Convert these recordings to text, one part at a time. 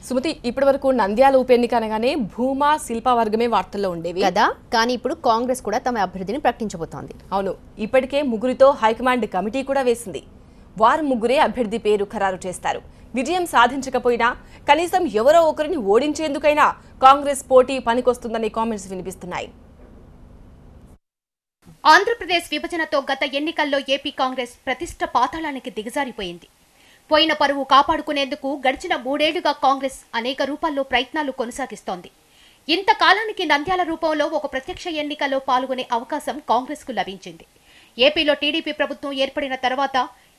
సుమతి ఇప్పటివరకు నంద్యాల ఉప ఎన్నిక అనగానే భూమా శిల్ప వర్గమే వార్తల్లో ఉండేవి కదా. కానీ ఇప్పుడు కాంగ్రెస్ కూడా తమ అభ్యర్థిని ప్రకటించబోతోంది. అవును, ఇప్పటికే ముగ్గురితో హైకమాండ్ కమిటీ కూడా వేసింది. వారు ముగ్గురే అభ్యర్థి పేరు ఖరారు చేస్తారు. విజయం సాధించకపోయినా కనీసం ఎవరో ఒకరిని ఓడించేందుకైనా కాంగ్రెస్ పోటీ పనికొస్తుందనే కామెంట్స్ వినిపిస్తున్నాయి. ఆంధ్రప్రదేశ్ విభజనతో గత ఎన్నికల్లో ఏపీ కాంగ్రెస్ ప్రతిష్ట పాతాళానికి దిగజారిపోయింది. పోయిన పరువు కాపాడుకునేందుకు గడిచిన 3 ఏళ్లుగా కాంగ్రెస్ అనేక రూపాల్లో ప్రయత్నాలు కొనసాగిస్తోంది. ఇంతకాలానికి నంద్యాల రూపంలో ఒక ప్రత్యక్ష ఎన్నికల్లో పాల్గొనే అవకాశం కాంగ్రెస్కు లభించింది. ఏపీలో టీడీపీ ప్రభుత్వం ఏర్పడిన తర్వాత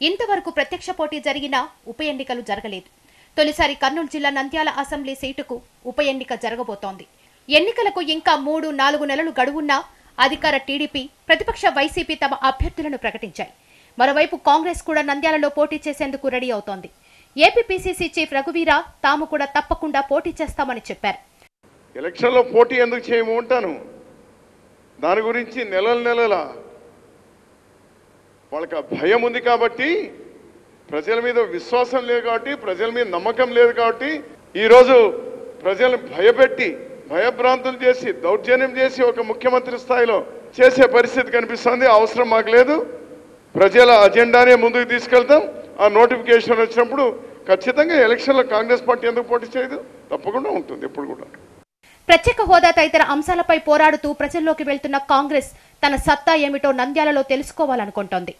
ఇంతవరకు ప్రత్యక్ష పోటీ జరిగినా ఉప ఎన్నికలు జరగలేదు. తొలిసారి కర్నూలు జిల్లా నంద్యాల అసెంబ్లీ సీటుకు ఉప ఎన్నిక జరగబోతోంది. ఎన్నికలకు ఇంకా 3-4 నెలలు గడువున్నా అధికార టీడీపీ, ప్రతిపక్ష వైసీపీ తమ అభ్యర్థులను ప్రకటించాయి. మరోవైపు కాంగ్రెస్ కూడా నంద్యాలలో పోటీ చేసేందుకు రెడీ అవుతోంది. ఏపీ పీసీసీ చీఫ్ రఘువీర తాము కూడా తప్పకుండా పోటీ చేస్తామని చెప్పారు. ఎలక్షన్లో పోటీ ఎందుకు చేయము ఉంటాను, దాని గురించి నెలల వాళ్ళకి భయం ఉంది కాబట్టి, ప్రజల మీద విశ్వాసం లేదు కాబట్టి, ప్రజల మీద నమ్మకం లేదు కాబట్టి ఈరోజు ప్రజలను భయపెట్టి భయభ్రాంతులు చేసి దౌర్జన్యం చేసి ఒక ముఖ్యమంత్రి స్థాయిలో చేసే పరిస్థితి కనిపిస్తుంది. అవసరం మాకు లేదు. ప్రజల అజెండానే ముందుకు తీసుకెళ్తాం. ఆ నోటిఫికేషన్ వచ్చినప్పుడు ఖచ్చితంగా ఎలక్షన్లో కాంగ్రెస్ పార్టీ ఎందుకు పోటీ చేయదు, తప్పకుండా ఉంటుంది ఎప్పుడు కూడా. ప్రత్యేక హోదా తదితర అంశాలపై పోరాడుతూ ప్రజల్లోకి వెళ్తున్న కాంగ్రెస్ తన సత్తా ఏమిటో నంద్యాలలో తెలుసుకోవాలనుకుంటోంది.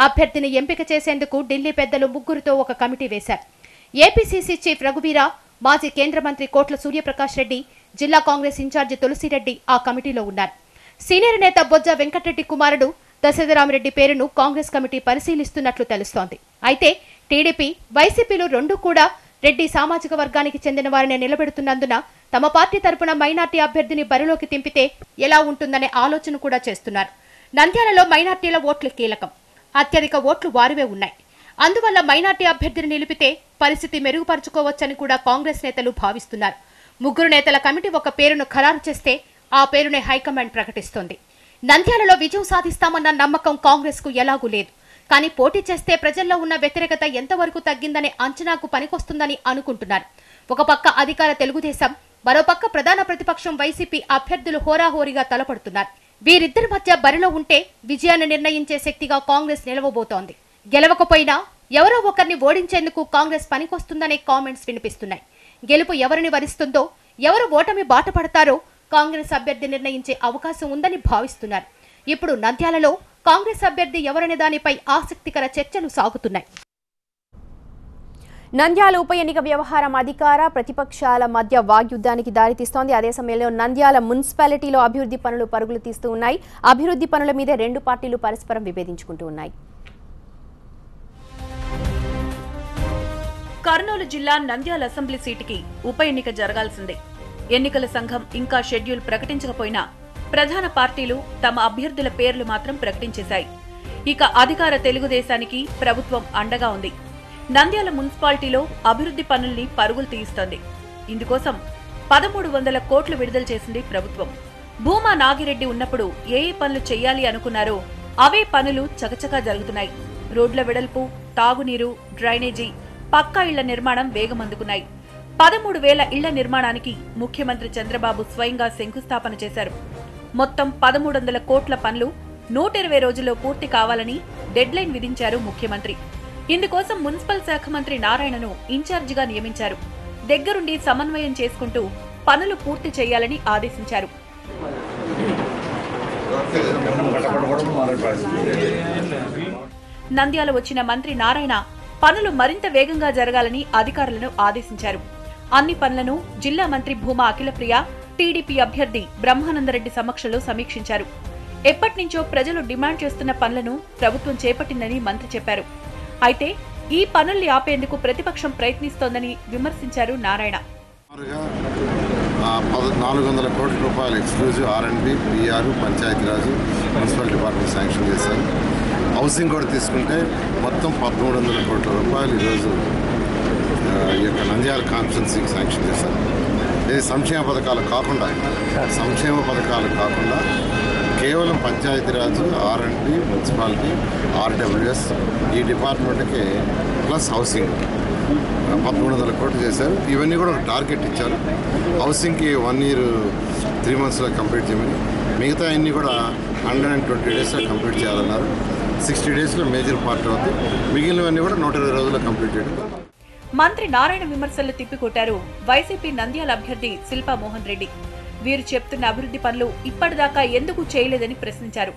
అభ్యర్థిని ఎంపిక చేసేందుకు ఢిల్లీ పెద్దలు ముగ్గురితో ఒక కమిటీ వేశారు. ఏపీసీసీ చీఫ్ రఘువీర, మాజీ కేంద్ర మంత్రి కోట్ల సూర్యప్రకాష్ రెడ్డి, జిల్లా కాంగ్రెస్ ఇన్ఛార్జి తులసిరెడ్డి ఆ కమిటీలో ఉన్నారు. సీనియర్ నేత బొజ్జ వెంకటరెడ్డి కుమారుడు దశరథరామిరెడ్డి పేరును కాంగ్రెస్ కమిటీ పరిశీలిస్తున్నట్లు తెలుస్తోంది. అయితే టీడీపీ, వైసీపీలు రెండూ కూడా రెడ్డి సామాజిక వర్గానికి చెందిన వారిని నిలబెడుతున్నందున తమ పార్టీ తరపున మైనార్టీ అభ్యర్థిని బరిలోకి తింపితే ఎలా ఉంటుందనే ఆలోచన కూడా చేస్తున్నారు. నంద్యాలలో మైనార్టీల ఓట్లు కీలకం. అత్యధిక ఓట్లు వారివే ఉన్నాయి. అందువల్ల మైనార్టీ అభ్యర్థిని నిలిపితే పరిస్థితి మెరుగుపరుచుకోవచ్చని కూడా కాంగ్రెస్ నేతలు భావిస్తున్నారు. ముగ్గురు నేతల కమిటీ ఒక పేరును ఖరారు చేస్తే ఆ పేరునే హైకమాండ్ ప్రకటిస్తోంది. నంద్యాలలో విజయం సాధిస్తామన్న నమ్మకం కాంగ్రెస్ కు ఎలాగూ లేదు. కానీ పోటీ చేస్తే ప్రజల్లో ఉన్న వ్యతిరేకత ఎంతవరకు తగ్గిందనే అంచనాకు పనికొస్తుందని అనుకుంటున్నారు. ఒక పక్క అధికార తెలుగుదేశం, మరోపక్క ప్రధాన ప్రతిపక్షం వైసీపీ అభ్యర్థులు హోరాహోరీగా తలపడుతున్నారు. వీరిద్దరి మధ్య బరిలో ఉంటే విజయాన్ని నిర్ణయించే శక్తిగా కాంగ్రెస్ నిలవబోతోంది. గెలవకపోయినా ఎవరో ఒకరిని ఓడించేందుకు కాంగ్రెస్ పనికొస్తుందనే కామెంట్స్ వినిపిస్తున్నాయి. గెలుపు ఎవరిని వరిస్తుందో, ఎవరు ఓటమి బాట పడతారో కాంగ్రెస్ అభ్యర్థి నిర్ణయించే అవకాశం ఉందని భావిస్తున్నారు. ఇప్పుడు నంద్యాలలో కాంగ్రెస్ అభ్యర్థి ఎవరనే దానిపై ఆసక్తికర చర్చలు సాగుతున్నాయి. నంద్యాల ఉప ఎన్నిక వ్యవహారం అధికార ప్రతిపక్షాల మధ్య వాగ్యుద్ధానికి దారితీస్తోంది. అదే సమయంలో నంద్యాల మున్సిపాలిటీలో అభివృద్ధి పనులు పరుగులు తీస్తూ ఉన్నాయి. అభివృద్ధి పనుల మీదే రెండు పార్టీలు పరస్పరం విభేదించుకుంటూ ఉన్నాయి. కర్నూలు జిల్లా నంద్యాల అసెంబ్లీ సీటుకి ఉప ఎన్నిక జరగాల్సిందే. ఎన్నికల సంఘం ఇంకా షెడ్యూల్ ప్రకటించకపోయినా ప్రధాన పార్టీలు తమ అభ్యర్థుల పేర్లు మాత్రం ప్రకటించేశాయి. ఇక అధికార తెలుగుదేశానికి ప్రభుత్వం అండగా ఉంది. నంద్యాల మున్సిపాలిటీలో అభివృద్ధి పనుల్ని పరుగులు తీయిస్తోంది. ఇందుకోసం 1300 కోట్లు విడుదల చేసింది ప్రభుత్వం. భూమా నాగిరెడ్డి ఉన్నప్పుడు ఏ పనులు చెయ్యాలి అనుకున్నారో అవే పనులు చకచకా జరుగుతున్నాయి. రోడ్ల వెడల్పు, తాగునీరు, డ్రైనేజీ, పక్కా ఇళ్ల నిర్మాణం వేగమందుకున్నాయి. 13,000 ఇళ్ల నిర్మాణానికి ముఖ్యమంత్రి చంద్రబాబు స్వయంగా శంకుస్థాపన చేశారు. మొత్తం 1300 కోట్ల పనులు 120 రోజుల్లో పూర్తి కావాలని డెడ్లైన్ విధించారు ముఖ్యమంత్రి. ఇందుకోసం మున్సిపల్ శాఖ మంత్రి నారాయణను ఇన్ఛార్జిగా నియమించారు. దగ్గరుండి సమన్వయం చేసుకుంటూ పనులు పూర్తి చేయాలని ఆదేశించారు. నంద్యాల వచ్చిన మంత్రి నారాయణ పనులు మరింత వేగంగా జరగాలని అధికారులను ఆదేశించారు. అన్ని పనులను జిల్లా మంత్రి భూమా అఖిలప్రియ, టీడీపీ అభ్యర్థి బ్రహ్మానందరెడ్డి సమక్షంలో సమీక్షించారు. ఎప్పటినుంచో ప్రజలు డిమాండ్ చేస్తున్న పనులను ప్రభుత్వం చేపట్టిందని మంత్రి చెప్పారు. అయితే ఈ పనుల్ని ఆపేందుకు ప్రతిపక్షం ప్రయత్నిస్తోందని విమర్శించారు నారాయణ. 400 కోట్ల రూపాయలు exclusive R&B, PR, Panchayati Raj, municipal department sanction చేశారు. హౌసింగ్ కూడా తీసుకుంటే మొత్తం 1300 కోట్ల రూపాయలు ఈరోజు ఈ యొక్క నంద్యాల కాన్స్టిట్యున్సీకి శాంక్షన్ చేశారు. ఇది సంక్షేమ పథకాలు కాకుండా కేవలం పంచాయతీరాజు, R&B, మున్సిపాలిటీ, RWS ఈ డిపార్ట్మెంట్కి ప్లస్ హౌసింగ్ 1300 కోట్లు చేశారు. ఇవన్నీ కూడా ఒక టార్గెట్ ఇచ్చారు. హౌసింగ్కి 1 year 3 monthsలో కంప్లీట్ చేయమని, మిగతా అన్నీ కూడా 120 daysలో కంప్లీట్ చేయాలన్నారు. 60 daysలో మేజర్ పార్ట్ అవుతుంది. మిగిలినవన్నీ కూడా 120 రోజుల్లో కంప్లీట్ చేయడం. మంత్రి నారాయణ విమర్శలు తిప్పికొట్టారు వైసీపీ నంద్యాల అభ్యర్థి శిల్పా మోహన్ రెడ్డి. వీరు చెప్తున్న అభివృద్ధి పనులు ఇప్పటిదాకా ఎందుకు చేయలేదని ప్రశ్నించారు.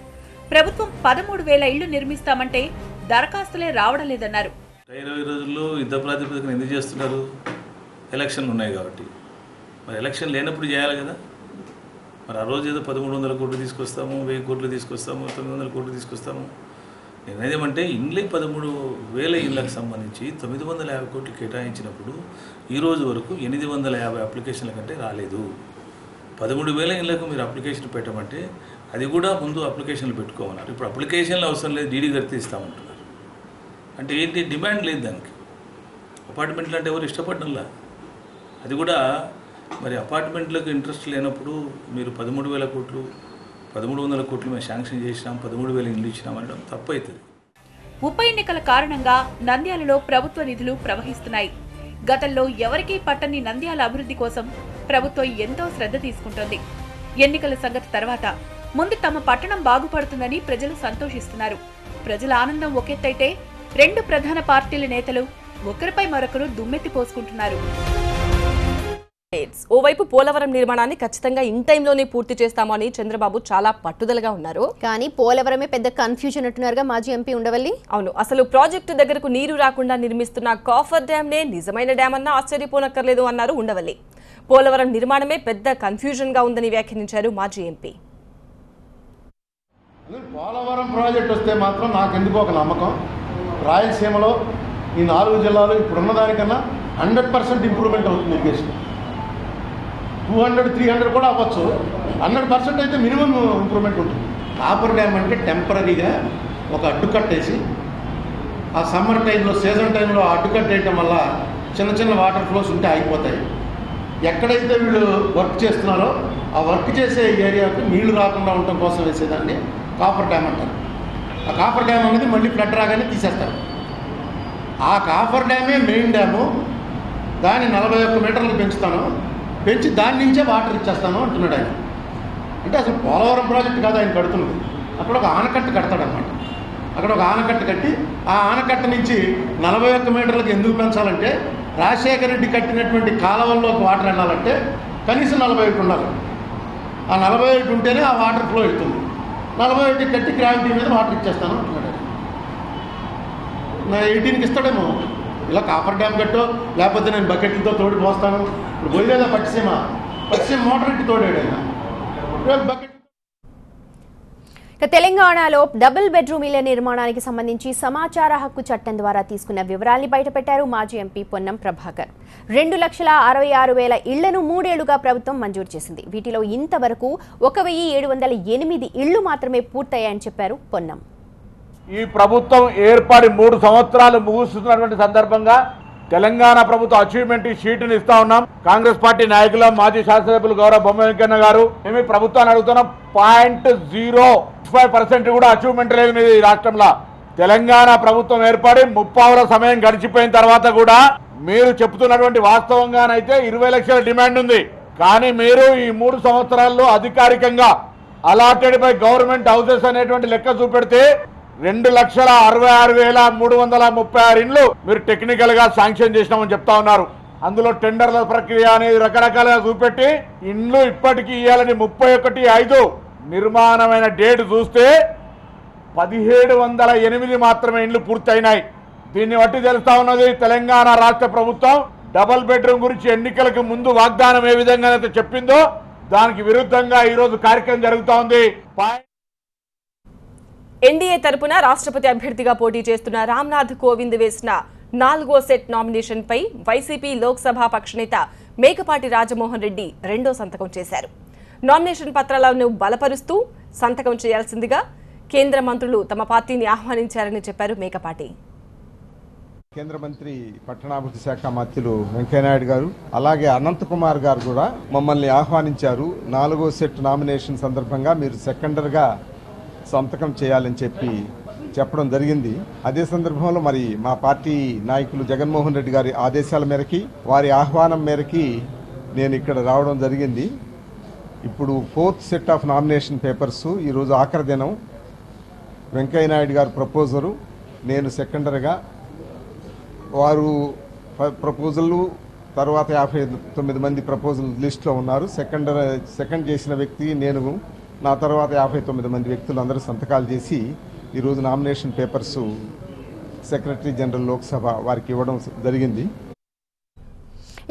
ప్రభుత్వం 13,000 ఇళ్లు నిర్మిస్తామంటే దరఖాస్తులే రావడం లేదన్నారు. 20 రోజుల్లో యుద్ధ ప్రాతిపదికన ఎందుకు చేస్తున్నారు? ఎలక్షన్లు ఉన్నాయి కాబట్టి. మరి ఎలక్షన్ లేనప్పుడు చేయాలి కదా. మరి ఆ రోజు ఏదో 1300 కోట్లు తీసుకొస్తాము, 1000 కోట్లు తీసుకొస్తాము, 900 కోట్లు తీసుకొస్తాము. నేనేదేమంటే ఇండ్లే 13,000 ఇళ్లకు సంబంధించి 950 కోట్లు కేటాయించినప్పుడు ఈ రోజు వరకు 850 అప్లికేషన్ల కంటే రాలేదు. 13,000 ఇళ్లకు మీరు అప్లికేషన్ పెట్టమంటే అది కూడా ముందు అప్లికేషన్లు పెట్టుకోమన్నారు. ఇప్పుడు అప్లికేషన్లు అవసరం లేదు, డీడీ కడితే ఇస్తామంటున్నారు. అంటే ఏంటి? డిమాండ్ లేదు దానికి. అపార్ట్మెంట్లు అంటే ఎవరు ఇష్టపడడంలా. అది కూడా మరి అపార్ట్మెంట్లకు ఇంట్రెస్ట్ లేనప్పుడు మీరు 13,000 కోట్లు 1300 కోట్లు మేము శాంక్షన్ చేసినాం, 13,000 ఇళ్ళు ఇచ్చినాం అనడం తప్పు అవుతుంది. ఉప ఎన్నికల కారణంగా నంద్యాలలో ప్రభుత్వ నిధులు ప్రవహిస్తున్నాయి. గతంలో ఎవరికీ పట్టని నంద్యాల అభివృద్ధి కోసం ప్రభుత్వం ఎంతో శ్రద్ధ తీసుకుంటోంది. ఎన్నికల సంగతి తర్వాత ముందు తమ పట్టణం బాగుపడుతుందని ప్రజలు సంతోషిస్తున్నారు. ప్రజల ఆనందం ఒకెత్తైతే 2 ప్రధాన పార్టీల నేతలు ఒకరిపై మరొకరు దుమ్మెత్తి పోసుకుంటున్నారు. ఓవైపు పోలవరం నిర్మాణాన్ని ఖచ్చితంగా ఇన్ టైంలోనే పూర్తి చేస్తామని చంద్రబాబు చాలా పట్టుదలగా ఉన్నారు. కానీ పోలవరమే పెద్ద కన్ఫ్యూజన్ అంటున్నారుగా మాజీ ఎంపీ ఉండవల్లి. అవును, అసలు ప్రాజెక్టు దగ్గరకు నీరు రాకుండా నిర్మిస్తున్న కాఫర్ డ్యామ్ నే నిజమైన డ్యామ్ అన్నా ఆశ్చర్యపోనక్కర్లేదు అన్నారు ఉండవల్లి. పోలవరం నిర్మాణమే పెద్ద కన్ఫ్యూజన్ గా ఉందని వ్యాఖ్యానించారు మాజీ ఎంపీ. పోలవరం ప్రాజెక్ట్ వస్తే మాత్రం నాకెందుకు ఒక నమ్మకం, రాయలసీమలో ఈ 4 జిల్లాలు ఇప్పుడున్న దానికన్నా 100% ఇంప్రూవ్మెంట్ అవుతుంది. ఇరిగేషన్ 200-300 కూడా అవ్వచ్చు. 100% అయితే మినిమం ఇంప్రూవ్మెంట్ ఉంటుంది. కాపర్ డ్యామ్ అంటే టెంపరీగా ఒక అడ్డుకట్టేసి ఆ సమ్మర్ టైంలో, సీజన్ టైంలో అడ్డుకట్ట వేయటం వల్ల చిన్న చిన్న వాటర్ ఫ్లోస్ ఉంటే ఆగిపోతాయి. ఎక్కడైతే వీళ్ళు వర్క్ చేస్తున్నారో ఆ వర్క్ చేసే ఏరియాకు నీళ్లు రాకుండా ఉండటం కోసం వేసేదాన్ని కాపర్ డ్యామ్ అంటారు. ఆ కాపర్ డ్యామ్ అనేది మళ్ళీ ఫ్లడ్ రాగానే తీసేస్తారు. ఆ కాపర్ డ్యామే మెయిన్ డ్యాము. దాన్ని 41 మీటర్లకు పెంచుతాను, పెంచి దాని నుంచే వాటర్ ఇచ్చేస్తాను అంటున్నాడు ఆయన. అంటే అసలు పోలవరం ప్రాజెక్టు కాదు ఆయన కడుతున్నది. అక్కడ ఒక ఆనకట్ట కడతాడనమాట. అక్కడ ఒక ఆనకట్ట కట్టి ఆ ఆనకట్ట నుంచి 41 మీటర్లకు ఎందుకు పెంచాలంటే రాజశేఖర రెడ్డి కట్టినటువంటి కాలువల్లోకి వాటర్ వెళ్ళాలంటే కనీసం 41 ఉండాలి. ఆ 41 ఉంటేనే ఆ వాటర్ ఫ్లో వెళ్తుంది. 41 కట్టి గ్రావిటీ మీద వాటర్ ఇచ్చేస్తాను అంటున్నాడు. 18కి ఇస్తాడేమో. ఇలా కాపర్ డ్యామ్ కట్టో లేకపోతే నేను బకెట్లతో తోడి పోస్తాను. ఇప్పుడు పోయలేదా పట్టిసీమ మోటార్ ఎట్టి తోడాడు ఆయన బకెట్. తెలంగాణలో డబుల్ బెడ్రూమ్ ఇళ్ల నిర్మాణానికి సంబంధించి సమాచార హక్కు చట్టం ద్వారా తీసుకున్న వివరాల్ని బయటపెట్టారు మాజీ ఎంపీ పొన్నం ప్రభాకర్. 2,66,000 ఇళ్లను 3 ఏళ్లుగా ప్రభుత్వం మంజూరు చేసింది. వీటిలో ఇంతవరకు 1,708 ఇళ్లు మాత్రమే పూర్తయ్యాయని చెప్పారు పొన్నం. ఈ ప్రభుత్వం ఏర్పడి 3 సంవత్సరాలు ముగుస్తున్నటువంటి సందర్భంగా తెలంగాణ ప్రభుత్వ అచీవ్మెంట్ షీట్ని ఇస్తా ఉన్నాం. కాంగ్రెస్ పార్టీ నాయకులు, మాజీ శాసనసభ్యులు గౌరవ బొమ్మ వెంకన్న గారు, మేము ప్రభుత్వాన్ని అడుగుతున్నాం. 0.05% కూడా అచీవ్మెంట్ లేదు మీద ఈ రాష్ట్రంలో. తెలంగాణ ప్రభుత్వం ఏర్పడి 30 సమయం గడిచిపోయిన తర్వాత కూడా మీరు చెప్తున్నటువంటి వాస్తవంగానైతే 20 లక్షల డిమాండ్ ఉంది. కానీ మీరు ఈ 3 సంవత్సరాల్లో అధికారికంగా అలాటెడ్ బై గవర్నమెంట్ హౌసెస్ అనేటువంటి లెక్క చూపెడితే 2,66,336 ఇండ్లు మీరు టెక్నికల్ గా శాంక్షన్ చేసినామని చెప్తా ఉన్నారు. అందులో టెండర్ల ప్రక్రియ అనేది రకరకాలుగా చూపెట్టి ఇండ్లు ఇప్పటికీ ఇవ్వాలని 31/5 నిర్మాణమైన డేట్ చూస్తే 1,708 మాత్రమే ఇండ్లు పూర్తయినాయి. దీన్ని బట్టి తెలుస్తా ఉన్నది తెలంగాణ రాష్ట్ర ప్రభుత్వం డబుల్ బెడ్రూమ్ గురించి ఎన్నికలకు ముందు వాగ్దానం ఏ విధంగా అయితే చెప్పిందో దానికి విరుద్ధంగా ఈరోజు కార్యక్రమం జరుగుతూ ఉంది. ఎన్డీఏ తరపున రాష్ట్రపతి అభ్యర్థిగా పోటీ చేస్తున్న రామ్నాథ్ కోవింద్ వేసిన 4వ సెట్ నామినేషన్ పై వైసీపీ లోక్సభ పక్షనేత మేకపాటి రాజమోహన్ రెడ్డి 2వ సంతకం చేశారు. నామినేషన్ పత్రాలను బలపరుస్తూ సంతకం చేయాల్సిందిగా కేంద్ర మంత్రులు తమ పార్టీని ఆహ్వానించారని చెప్పారు మేకపాటి. కేంద్ర మంత్రి పట్టణాభివృద్ధి శాఖ మంత్రులు వెంకయ్యనాయుడు గారు అలాగే అనంత్ కుమార్ గారు కూడా మమ్మల్ని ఆహ్వానించారు. 4వ సెట్ నామినేషన్ సందర్భంగా మీరు సెకండర్గా సంతకం చేయాలని చెప్పి చెప్పడం జరిగింది. అదే సందర్భంలో మరి మా పార్టీ నాయకులు జగన్మోహన్ రెడ్డి గారి ఆదేశాల మేరకి, వారి ఆహ్వానం మేరకి నేను ఇక్కడ రావడం జరిగింది. ఇప్పుడు 4th set of nomination papers ఈరోజు ఆఖరి దినం. వెంకయ్యనాయుడు గారు ప్రపోజరు, నేను సెకండరీగా, వారు ప్రపోజల్ తర్వాత 59 మంది ప్రపోజల్ లిస్టులో ఉన్నారు. సెకండ్ చేసిన వ్యక్తి నేను, నా తర్వాత 59 మంది వ్యక్తులు అందరూ సంతకాలు చేసి ఈరోజు nomination papers secretary general Lok Sabha వారికి ఇవ్వడం జరిగింది.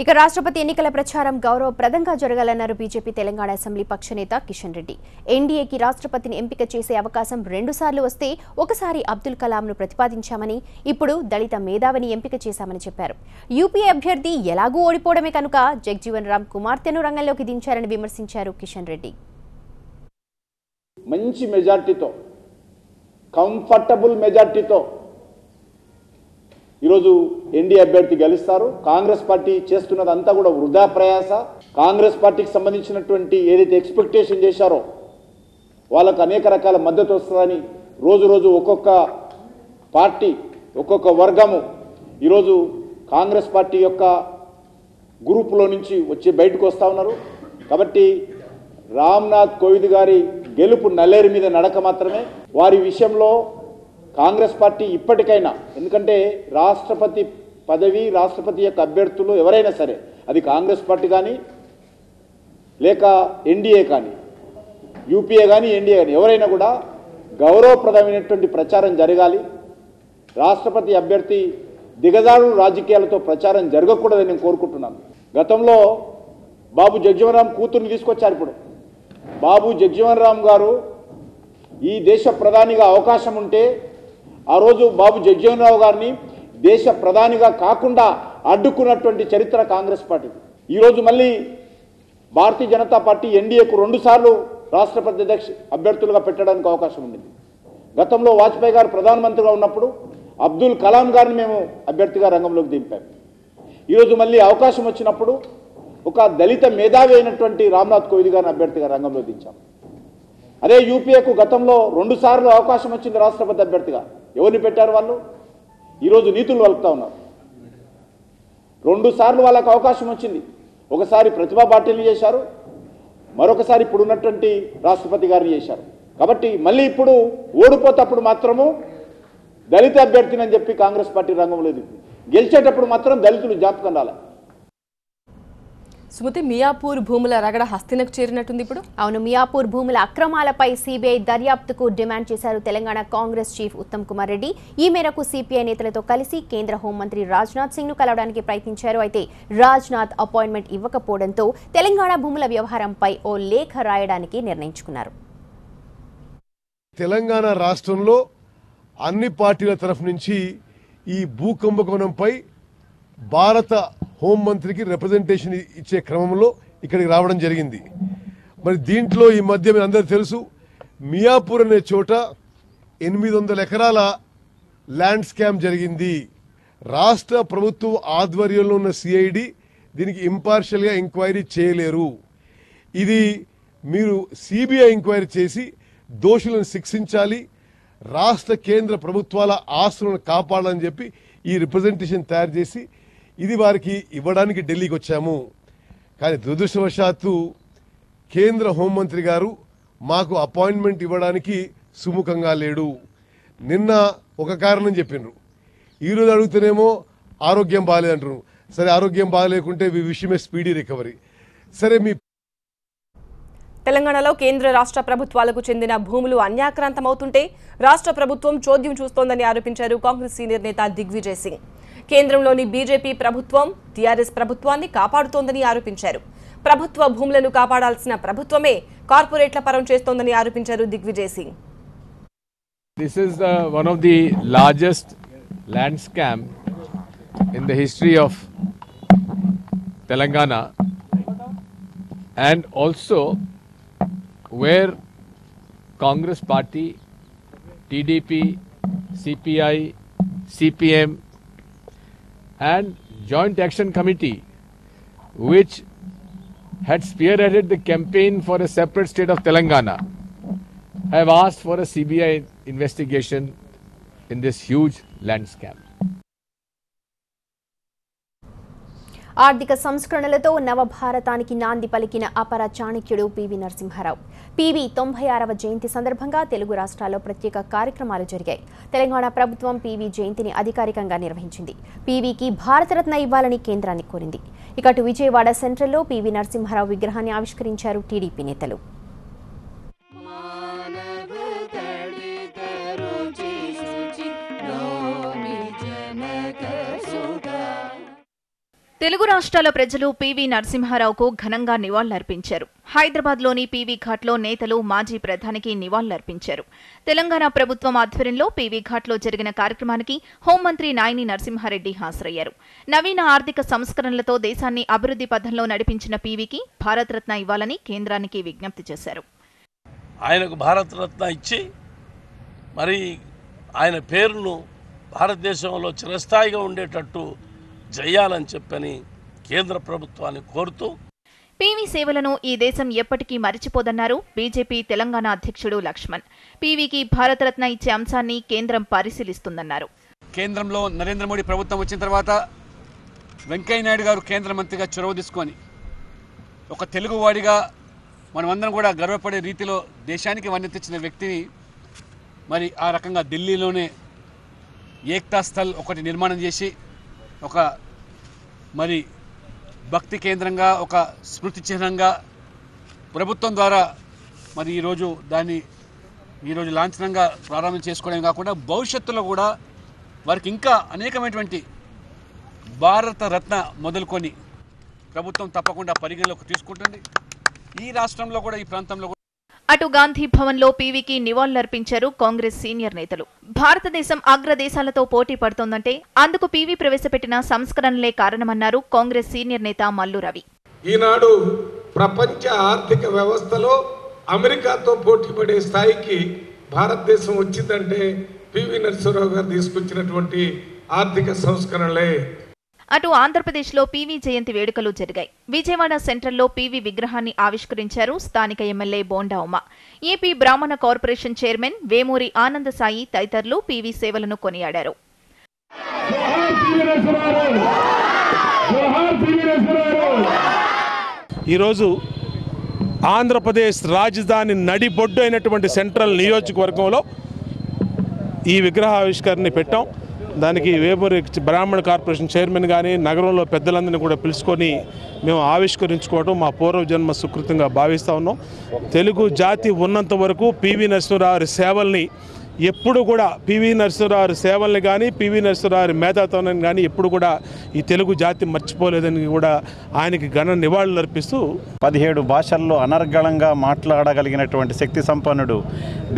ఇక రాష్ట్రపతి ఎన్నికల ప్రచారం గౌరవప్రదంగా జరగాలన్నారు బీజేపీ తెలంగాణ అసెంబ్లీ పక్ష నేత కిషన్ రెడ్డి. ఎన్డీఏకి రాష్ట్రపతిని ఎంపిక చేసే అవకాశం 2 సార్లు వస్తే ఒకసారి అబ్దుల్ కలాంను ప్రతిపాదించామని, ఇప్పుడు దళిత మేధావిని ఎంపిక చేశామని చెప్పారు. యూపీఏ అభ్యర్థి ఎలాగూ ఓడిపోవడమే కనుక జగ్జీవన్ రామ్ కుమార్తెను రంగంలోకి దించారని విమర్శించారు కిషన్ రెడ్డి. మంచి మెజార్టీతో, కంఫర్టబుల్ మెజార్టీతో ఈరోజు ఎన్డీఏ అభ్యర్థి గెలుస్తారు. కాంగ్రెస్ పార్టీ చేస్తున్నదంతా కూడా వృధా ప్రయాస. కాంగ్రెస్ పార్టీకి సంబంధించినటువంటి ఏదైతే ఎక్స్పెక్టేషన్ చేశారో వాళ్ళకు అనేక రకాల మద్దతు వస్తుందని రోజు రోజు ఒక్కొక్క పార్టీ, ఒక్కొక్క వర్గము ఈరోజు కాంగ్రెస్ పార్టీ యొక్క గ్రూపులో నుంచి వచ్చి బయటకు వస్తూ ఉన్నారు. కాబట్టి రామ్నాథ్ కోవింద్ గారి గెలుపు నల్లేరు మీద నడక మాత్రమే. వారి విషయంలో కాంగ్రెస్ పార్టీ ఇప్పటికైనా, ఎందుకంటే రాష్ట్రపతి పదవి, రాష్ట్రపతి యొక్క అభ్యర్థులు ఎవరైనా సరే, అది కాంగ్రెస్ పార్టీ కానీ లేక ఎన్డీఏ కానీ, యూపీఏ కానీ ఎన్డీఏ కానీ, ఎవరైనా కూడా గౌరవప్రదమైనటువంటి ప్రచారం జరగాలి. రాష్ట్రపతి అభ్యర్థి దిగజారు రాజకీయాలతో ప్రచారం జరగకూడదని నేను కోరుకుంటున్నాను. గతంలో బాబు జగ్జీవన్ రామ్ కూతుర్ని తీసుకొచ్చారు. ఇప్పుడు బాబు జగ్జీవన్ రామ్ గారు ఈ దేశ ప్రధానిగా అవకాశం ఉంటే ఆ రోజు బాబు జగ్జీవన్ రావు గారిని దేశ ప్రధానిగా కాకుండా అడ్డుకున్నటువంటి చరిత్ర కాంగ్రెస్ పార్టీ. ఈరోజు మళ్ళీ భారతీయ జనతా పార్టీ ఎన్డీఏకు 2 సార్లు రాష్ట్రపతి అభ్యర్థులుగా పెట్టడానికి అవకాశం ఉండింది. గతంలో వాజ్పేయి గారు ప్రధానమంత్రిగా ఉన్నప్పుడు అబ్దుల్ కలాం గారిని మేము అభ్యర్థిగా రంగంలోకి దింపాం. ఈరోజు మళ్ళీ అవకాశం వచ్చినప్పుడు ఒక దళిత మేధావి అయినటువంటి రామ్నాథ్ కోవింద్ గారిని అభ్యర్థిగా రంగంలో దించాం. అదే యూపీఏకు గతంలో 2 సార్లు అవకాశం వచ్చింది రాష్ట్రపతి అభ్యర్థిగా. ఎవరిని పెట్టారు వాళ్ళు? ఈరోజు నీతులు వలుపుతా ఉన్నారు. 2 సార్లు వాళ్ళకు అవకాశం వచ్చింది. ఒకసారి ప్రతిభా పాటిల్ని చేశారు, మరొకసారి ఇప్పుడున్నటువంటి రాష్ట్రపతి గారిని చేశారు. కాబట్టి మళ్ళీ ఇప్పుడు ఓడిపోతప్పుడు మాత్రము దళిత అభ్యర్థిని అని చెప్పి కాంగ్రెస్ పార్టీ రంగంలో దిగింది. గెలిచేటప్పుడు మాత్రం దళితులు జ్ఞాపకం రాలే. స్మృతి, మియాపూర్ భూముల రగడ హస్తినకు చేరినట్టుంది ఇప్పుడు. అవును, మియాపూర్ భూముల అక్రమాలపై సిబిఐ దర్యాప్తుకు డిమాండ్ చేశారు తెలంగాణ కాంగ్రెస్ చీఫ్ ఉత్తమ్ కుమార్ రెడ్డి. ఈ మేరకు సిపిఐ నేతలతో కలిసి కేంద్ర హోంమంత్రి రాజ్నాథ్ సింగ్ ను కలవడానికి ప్రయత్నించారు. అయితే రాజ్నాథ్ అపాయింట్మెంట్ ఇవ్వకపోవడంతో తెలంగాణ భూముల వ్యవహారంపై ఓ లేఖ రాయడానికి నిర్ణయించుకున్నారు. తెలంగాణ రాష్ట్రంలో అన్ని పార్టీల తరఫు నుంచి ఈ భూ కుంభకోణంపై భారత హోంమంత్రికి రిప్రజెంటేషన్ ఇచ్చే క్రమంలో ఇక్కడికి రావడం జరిగింది. మరి దీంట్లో ఈ మధ్య మీరు అందరూ తెలుసు, మియాపూర్ అనే చోట 800 ఎకరాల ల్యాండ్ స్కామ్ జరిగింది. రాష్ట్ర ప్రభుత్వం ఆధ్వర్యంలో ఉన్న సిఐడి దీనికి ఇంపార్షియల్గా ఎంక్వైరీ చేయలేరు. ఇది మీరు సిబిఐ ఎంక్వైరీ చేసి దోషులను శిక్షించాలి, రాష్ట్ర కేంద్ర ప్రభుత్వాల ఆస్తులను కాపాడాలని చెప్పి ఈ రిప్రజెంటేషన్ తయారు చేసి ఇది వారికి ఇవ్వడానికి ఢిల్లీకి వచ్చాము. కానీ దురదృష్టవశాత్తు కేంద్ర హోంమంత్రి గారు మాకు అపాయింట్మెంట్ ఇవ్వడానికి సుముఖంగా లేడు. నిన్న ఒక కారణం చెప్పినారు, ఈరోజు అడుగుతూనేమో ఆరోగ్యం బాగాలేదంటారు. సరే, ఆరోగ్యం బాగాలేకుంటే విషయమే స్పీడీ రికవరీ. సరే, మీ తెలంగాణలో కేంద్ర రాష్ట్ర ప్రభుత్వాలకు చెందిన భూములు అన్యాక్రాంతమవుతుంటే రాష్ట్ర ప్రభుత్వం చోద్యం చూస్తోందని ఆరోపించారు కాంగ్రెస్ సీనియర్ నేత దిగ్విజయ్ సింగ్. కేంద్రంలోని బీజేపీ ప్రభుత్వం టీఆర్ఎస్ ప్రభుత్వాన్ని కాపాడుతోందని ఆరోపించారు. ప్రభుత్వ భూములను కాపాడాల్సిన ప్రభుత్వమే కార్పొరేట్ల పరం చేస్తోందని ఆరోపించారు Digvijay Singh. This is one of the largest land scam in the history of Telangana, and also where Congress Party, TDP, CPI, CPM and Joint Action Committee, which had spearheaded the campaign for a separate state of Telangana, have asked for a CBI investigation in this huge land scam. ఆర్థిక సంస్కరణలతో నవభారతానికి నాంది పలికిన అపర చాణక్యుడు PV Narasimha Rao. PV 96వ జయంతి సందర్భంగా తెలుగు రాష్ట్రాల్లో ప్రత్యేక కార్యక్రమాలు జరిగాయి. తెలంగాణ ప్రభుత్వం పివి జయంతిని అధికారికంగా నిర్వహించింది. పివికి భారతరత్న ఇవ్వాలని కేంద్రాన్ని కోరింది. ఇక అటు విజయవాడ సెంట్రల్లో పివి నరసింహారావు విగ్రహాన్ని ఆవిష్కరించారు టీడీపీ నేతలు. తెలుగు రాష్ట్రాల ప్రజలు పివి నరసింహారావుకు ఘనంగా నివాళులర్పించారు. హైదరాబాద్లోని పివి ఘాట్లో నేతలు మాజీ ప్రధానికి నివాళులర్పించారు. తెలంగాణ ప్రభుత్వం ఆధ్వర్యంలో పివి ఘాట్లో జరిగిన కార్యక్రమానికి హోంమంత్రి నాయిని నరసింహారెడ్డి హాజరయ్యారు. నవీన ఆర్థిక సంస్కరణలతో దేశాన్ని అభివృద్ధి పథంలో నడిపించిన పివికి భారతరత్న ఇవ్వాలని కేంద్రానికి విజ్ఞప్తి చేశారు. ఆయనకు భారతరత్న ఇచ్చి మరి ఆయన పేరును భారతదేశంలో చిరస్థాయిగా ఉండేటట్టు చేయాలని చెప్పని కేంద్ర ప్రభుత్వాన్ని కోరుతూ పివి సేవలను ఈ దేశం ఎప్పటికీ మరిచిపోదన్నారు బీజేపీ తెలంగాణ అధ్యక్షుడు లక్ష్మణ్. పివికి భారతరత్న ఇచ్చే అంశాన్ని కేంద్రం పరిశీలిస్తుందన్నారు. కేంద్రంలో నరేంద్ర మోడీ ప్రభుత్వం వచ్చిన తర్వాత వెంకయ్యనాయుడు గారు కేంద్ర మంత్రిగా చొరవ తీసుకొని ఒక తెలుగువాడిగా మనమందరం కూడా గర్వపడే రీతిలో దేశానికి వన్నె తెచ్చిన వ్యక్తిని మరి ఆ రకంగా ఢిల్లీలోనే ఏక్తా స్థల్ ఒకటి నిర్మాణం చేసి ఒక మరి భక్తి కేంద్రంగా ఒక స్మృతి చిహ్నంగా ప్రభుత్వం ద్వారా మరి ఈరోజు లాంఛనంగా ప్రారంభం చేసుకోవడం కాకుండా భవిష్యత్తులో కూడా వారికి ఇంకా అనేకమైనటువంటి భారతరత్న మొదలుకొని ప్రభుత్వం తప్పకుండా పరిగణలోకి తీసుకుంటుంది. ఈ రాష్ట్రంలో కూడా ఈ ప్రాంతంలో అటు గాంధీ భవన్లో పివికి నివాళులర్పించారు కాంగ్రెస్ సీనియర్ నేతలు. భారతదేశం అగ్రదేశాలతో పోటీ పడుతోందంటే అందుకు పివి ప్రవేశపెట్టిన సంస్కరణలే కారణమన్నారు కాంగ్రెస్ సీనియర్ నేత మల్లు రవి. ఈనాడు ప్రపంచ ఆర్థిక వ్యవస్థలో అమెరికాతో పోటీ పడే స్థాయికి భారతదేశం వచ్చిందంటే పివి నరసింహారావు గారు తీసుకొచ్చినటువంటి ఆర్థిక సంస్కరణలే. అటు ఆంధ్రప్రదేశ్లో పివి జయంతి వేడుకలు జరిగాయి. విజయవాడ సెంట్రల్లో పివి విగ్రహాన్ని ఆవిష్కరించారు స్థానిక ఎమ్మెల్యే బోండా ఉమ. ఏపీ బ్రాహ్మణ కార్పొరేషన్ చైర్మన్ వేమూరి ఆనంద సాయి తదితరులు పివి సేవలను కొనియాడారు. ఈరోజు ఆంధ్రప్రదేశ్ రాజధాని నడిబొడ్డు అయినటువంటి సెంట్రల్ నియోజకవర్గంలో ఈ విగ్రహావిష్కరణని పెట్టాం. దానికి వేమూరి బ్రాహ్మణ కార్పొరేషన్ చైర్మన్ కానీ నగరంలో పెద్దలందరినీ కూడా పిలుచుకొని మేము ఆవిష్కరించుకోవడం మా పూర్వజన్మ సుకృతంగా భావిస్తూ ఉన్నాం. తెలుగు జాతి ఉన్నంత వరకు పివి నరసింహారావు సేవల్ని ఎప్పుడు కూడా పివి నరసింహారావు సేవల్ని కానీ పివి నరసింహారావు మేధాతనం కానీ ఎప్పుడు కూడా ఈ తెలుగు జాతి మర్చిపోలేదని కూడా ఆయనకి ఘన నివాళులు అర్పిస్తూ 17 భాషల్లో అనర్గళంగా మాట్లాడగలిగినటువంటి శక్తి సంపన్నుడు,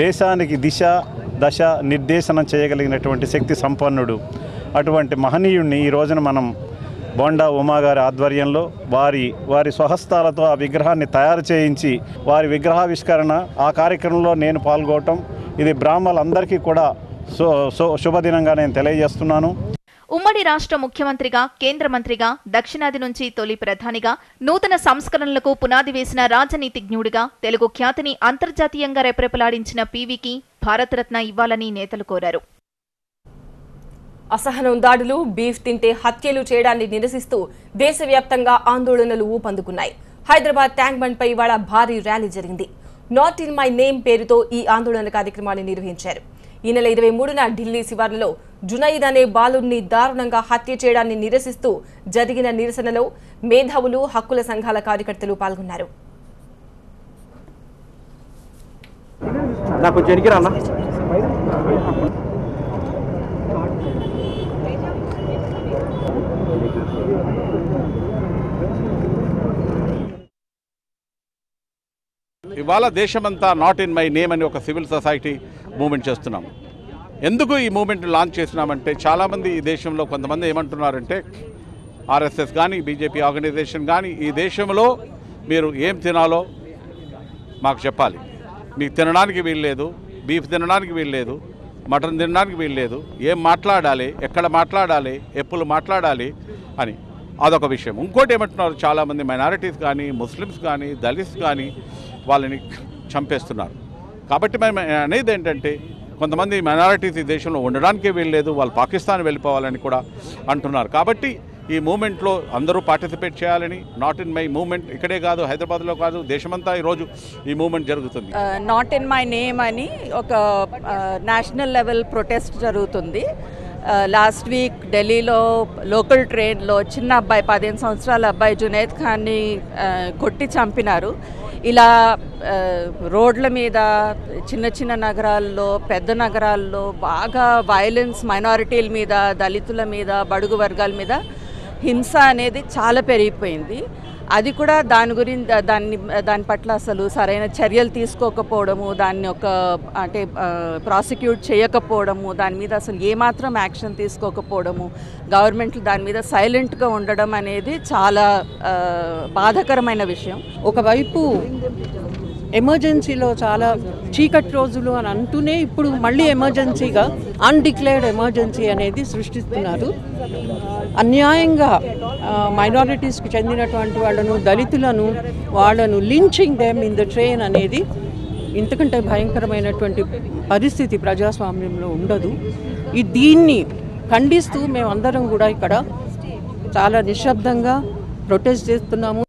దేశానికి దశ నిర్దేశనం చేయగలిగినటువంటి శక్తి సంపన్నుడు, అటువంటి మహనీయుడిని ఈ రోజున మనం బోండా ఉమాగారి ఆధ్వర్యంలో వారి స్వహస్తాలతో ఆ విగ్రహాన్ని తయారు చేయించి వారి విగ్రహావిష్కరణ ఆ కార్యక్రమంలో నేను పాల్గొనటం ఇది బ్రాహ్మణులందరికీ కూడా శుభదినంగా నేను తెలియజేస్తున్నాను. ఉమ్మడి రాష్ట్ర ముఖ్యమంత్రిగా, కేంద్ర మంత్రిగా, దక్షిణాది నుంచి తొలి ప్రధానిగా, నూతన సంస్కరణలకు పునాది వేసిన రాజనీతిజ్ఞుడిగా తెలుగు ఖ్యాతిని అంతర్జాతీయంగా రెపరెపలాడించిన పివికి భారతరత్న ఇవ్వాలని నేతలు కోరారు. అసహనం దాడులు, బీఫ్ తింటే హత్యలు చేయడాన్ని నిరసిస్తూ దేశవ్యాప్తంగా ఆందోళనలు ఊపందుకున్నాయి. హైదరాబాద్ ట్యాంక్ బండ్ పై ఇవాళ భారీ ర్యాలీ జరిగింది. నాట్ ఇన్ మై నేమ్ పేరుతో ఈ ఆందోళన కార్యక్రమాన్ని నిర్వహించారు. ఈ నెల 23న ఢిల్లీ శివార్లలో జునైద్ అనే బాలుడిని దారుణంగా హత్య చేయడాన్ని నిరసిస్తూ జరిగిన నిరసనలో మేధావులు, హక్కుల సంఘాల కార్యకర్తలు పాల్గొన్నారు. ఇవాళ దేశమంతా నాట్ ఇన్ మై నేమ్ అని ఒక సివిల్ సొసైటీ మూమెంట్ చేస్తున్నాం. ఎందుకు ఈ మూమెంట్ లాంచ్ చేసినామంటే చాలామంది ఈ దేశంలో కొంతమంది ఏమంటున్నారంటే ఆర్ఎస్ఎస్ కానీ బీజేపీ ఆర్గనైజేషన్ కానీ ఈ దేశంలో మీరు ఏం తినాలో మాకు చెప్పాలి, మీకు తినడానికి వీల్లేదు, బీఫ్ తినడానికి వీల్లేదు, మటన్ తినడానికి వీల్లేదు, ఏం మాట్లాడాలి, ఎక్కడ మాట్లాడాలి, ఎప్పుడు మాట్లాడాలి అని అదొక విషయం. ఇంకోటి ఏమంటున్నారు చాలామంది మైనారిటీస్ కానీ ముస్లిమ్స్ కానీ దళిత్స్ కానీ వాళ్ళని చంపేస్తున్నారు. కాబట్టి మేము అనేది ఏంటంటే కొంతమంది మైనారిటీస్ ఈ దేశంలో ఉండడానికే వీల్లేదు, వాళ్ళు పాకిస్తాన్ వెళ్ళిపోవాలని కూడా అంటున్నారు. కాబట్టి ఈ మూమెంట్లో అందరూ పార్టిసిపేట్ చేయాలని, నాట్ ఇన్ మై మూమెంట్ ఇక్కడే కాదు, హైదరాబాద్లో కాదు, దేశమంతా ఈరోజు ఈ మూమెంట్ జరుగుతుంది. నాట్ ఇన్ మై నేమ్ అని ఒక నేషనల్ లెవెల్ ప్రొటెస్ట్ జరుగుతుంది. లాస్ట్ వీక్ ఢిల్లీలో లోకల్ ట్రైన్లో చిన్న అబ్బాయి 15 సంవత్సరాల అబ్బాయి జునైద్ ఖాన్ని కొట్టి చంపినారు. ఇలా రోడ్ల మీద చిన్న చిన్న నగరాల్లో, పెద్ద నగరాల్లో బాగా వైలెన్స్ మైనారిటీల మీద, దళితుల మీద, బడుగు వర్గాల మీద హింస అనేది చాలా పెరిగిపోయింది. అది కూడా దాని పట్ల అసలు సరైన చర్యలు తీసుకోకపోవడము, దాన్ని ప్రాసిక్యూట్ చేయకపోవడము, దాని మీద అసలు ఏమాత్రం యాక్షన్ తీసుకోకపోవడము, గవర్నమెంట్లు దాని మీద సైలెంట్గా ఉండడం అనేది చాలా బాధాకరమైన విషయం. ఒకవైపు ఎమర్జెన్సీలో చాలా చీకటి రోజులు అని అంటూనే ఇప్పుడు మళ్ళీ ఎమర్జెన్సీగా అన్డిక్లేర్డ్ ఎమర్జెన్సీ అనేది సృష్టిస్తున్నారు. అన్యాయంగా మైనారిటీస్కి చెందినటువంటి వాళ్ళను lynching them in the train అనేది ఇంతకంటే భయంకరమైనటువంటి పరిస్థితి ప్రజాస్వామ్యంలో ఉండదు. దీన్ని ఖండిస్తూ మేమందరం కూడా ఇక్కడ చాలా నిశ్శబ్దంగా ప్రొటెస్ట్ చేస్తున్నాము.